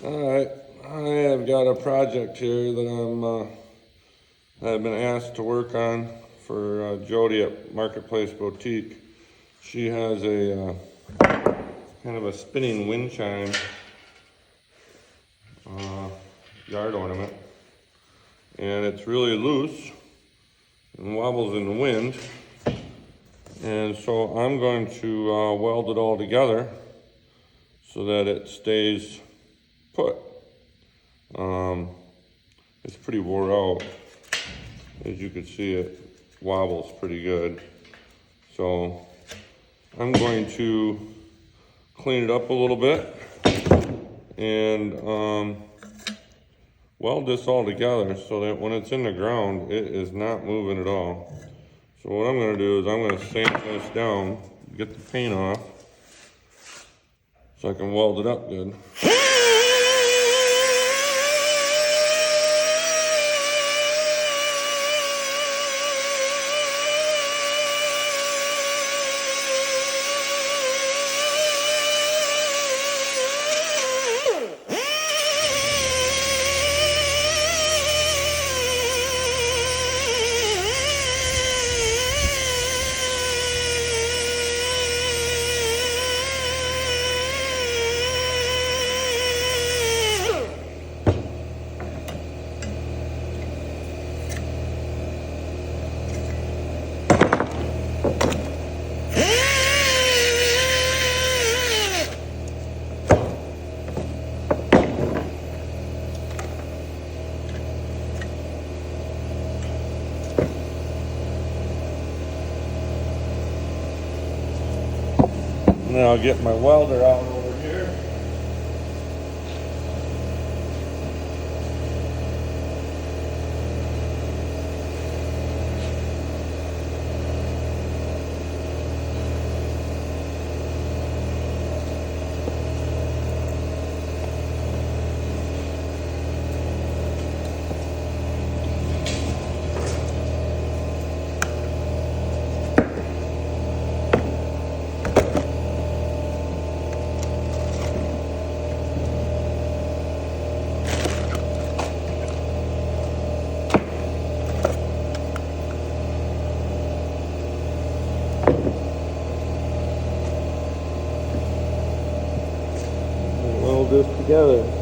Alright, I have got a project here that I've been asked to work on for Jodi at Marketplace Boutique. She has a kind of a spinning wind chime yard ornament, and it's really loose and wobbles in the wind, and so I'm going to weld it all together so that it stays put. It's pretty wore out. As you can see, it wobbles pretty good. So I'm going to clean it up a little bit and weld this all together so that when it's in the ground, it is not moving at all. So what I'm going to do is I'm going to sand this down, get the paint off, so I can weld it up good. Now I'll get my welder out over here. Weld this together.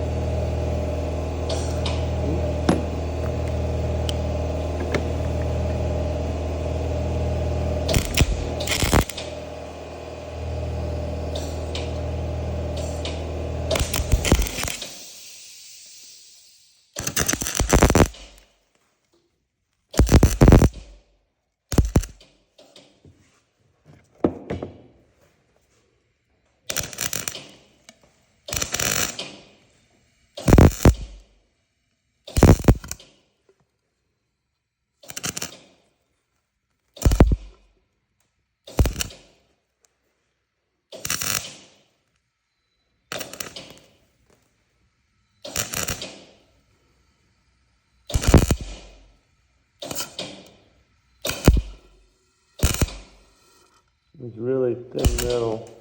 It's really thin metal.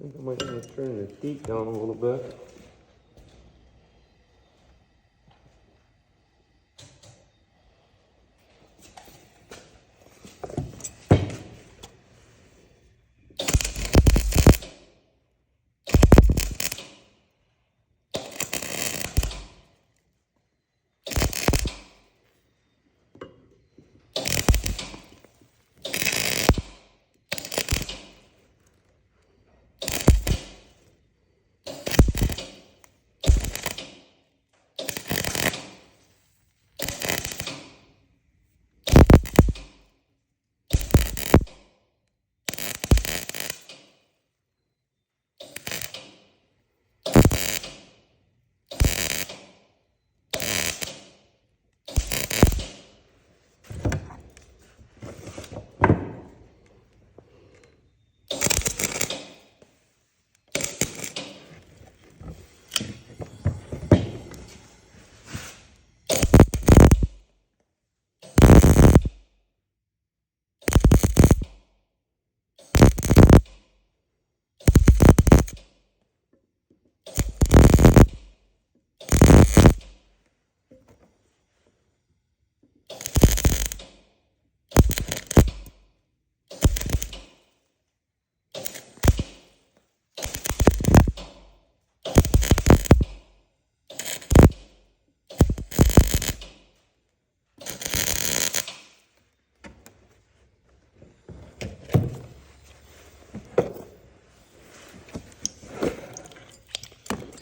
I think I might want to turn the heat down a little bit.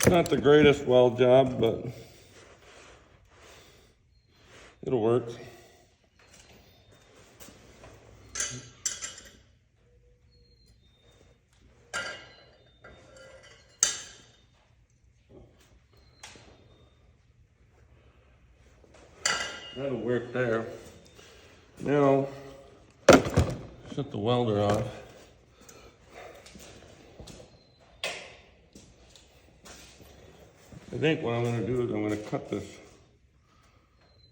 Not the greatest weld job, but it'll work. That'll work there. Now, shut the welder off. I think what I'm going to do is I'm going to cut this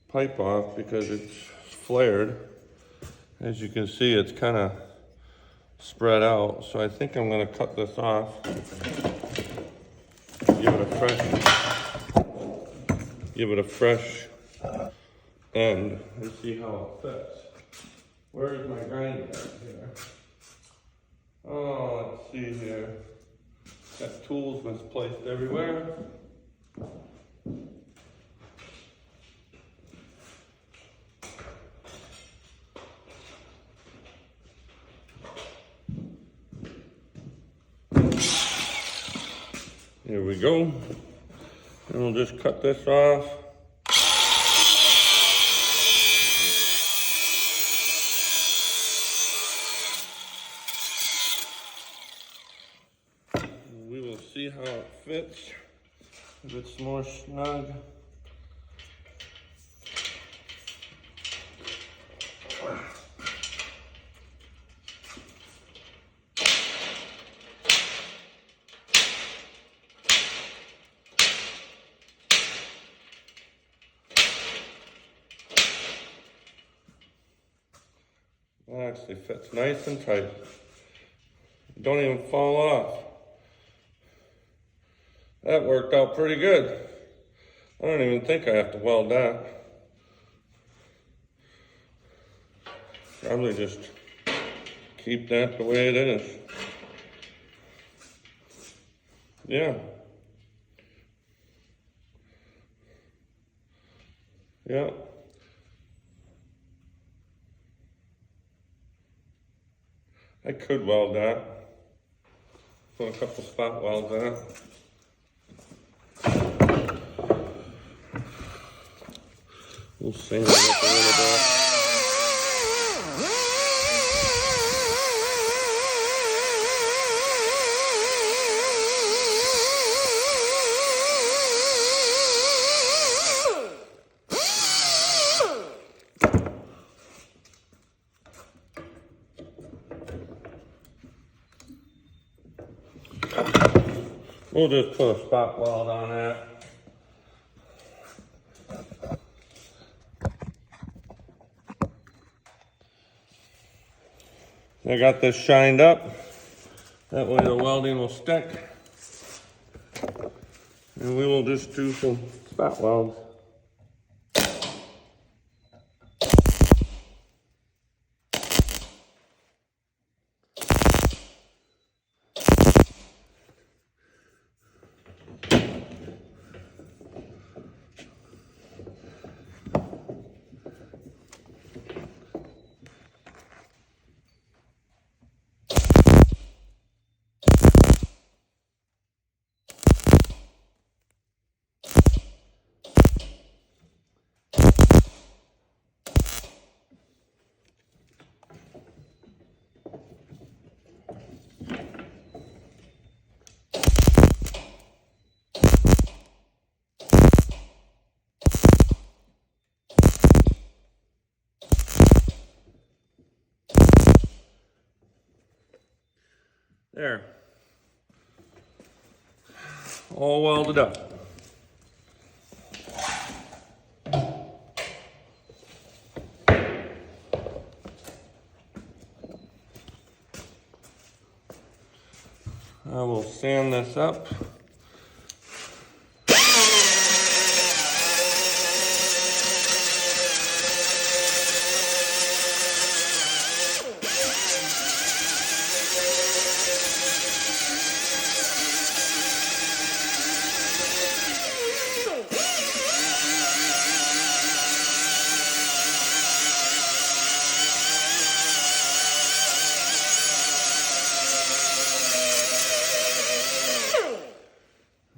pipe off because it's flared. As you can see, it's kind of spread out. So I think I'm going to cut this off. Give it a fresh end and see how it fits. Where's my grinder at here? Oh, let's see here. Got tools misplaced everywhere. Here we go. And we'll just cut this off. We will see how it fits. If it's more snug. Actually fits nice and tight. Don't even fall off. That worked out pretty good. I don't even think I have to weld that. Probably just keep that the way it is. Yeah. Yeah. I could weld that. Put a couple spot welds in it. We'll sand it up a little bit. We'll just put a spot weld on that. I got this shined up. That way the welding will stick. And we will just do some spot welds. There. All welded up. I will sand this up.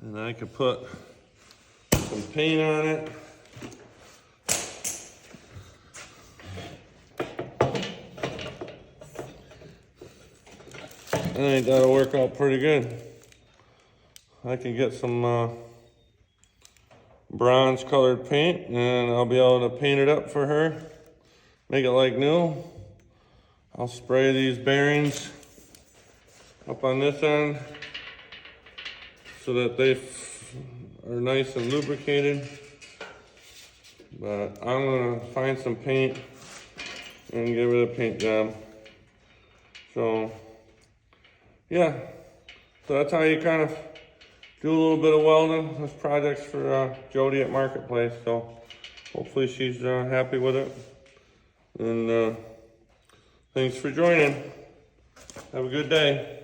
And I could put some paint on it. I think that'll work out pretty good. I can get some bronze colored paint and I'll be able to paint it up for her. Make it like new. I'll spray these bearings up on this end so that they are nice and lubricated. But I'm gonna find some paint and give it a paint job. So yeah, so that's how you kind of do a little bit of welding. This project's for Jodi at Marketplace, so hopefully she's happy with it. And thanks for joining. Have a good day.